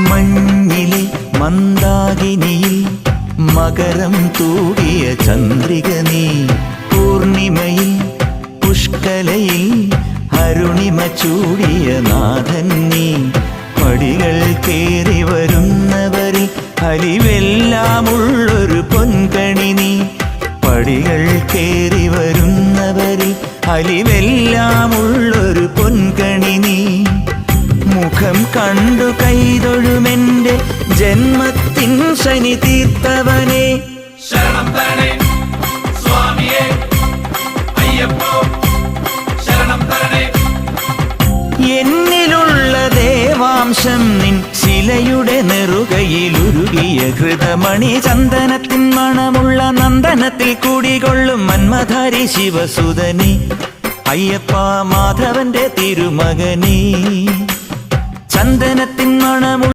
മഞ്ഞിലെ മന്ദാകിനിയിൽ മകരം തൂടിയ ചന്ദ്രിക നീ, പൂർണിമയിൽ പുഷ്കലയിൽ അരുണിമ ചൂടിയ നാഥൻ നീ. പടികൾ കേറി വരുന്നവരിൽ അലിവെല്ലാമുള്ളൊരു പൊൻകണി നീ. പടികൾ കേറി വരുന്നവരിൽ അലിവെല്ലാമുള്ളൊരു പൊൻകണി നീ. മുഖം കണ്ടു കൈതൊഴുമെന്റെ ജന്മത്തിൻ ശനി തീർത്തവനെ. ശരണം തരണേ സ്വാമിയേ അയ്യപ്പോ, ശരണം തരണേ. എന്നിലുള്ള ദേവാംശം നിൻ ശിലയുടെ നെറുകയിലുരുകിയ ഹൃതമണി. ചന്ദനത്തിൻ മണമുള്ള നന്ദനത്തിൽ കൂടികൊള്ളും മന്മധാരി ശിവസുതനി. അയ്യപ്പ മാധവന്റെ തിരുമകനീ. ചന്ദനത്തിൻ മണമുള്ള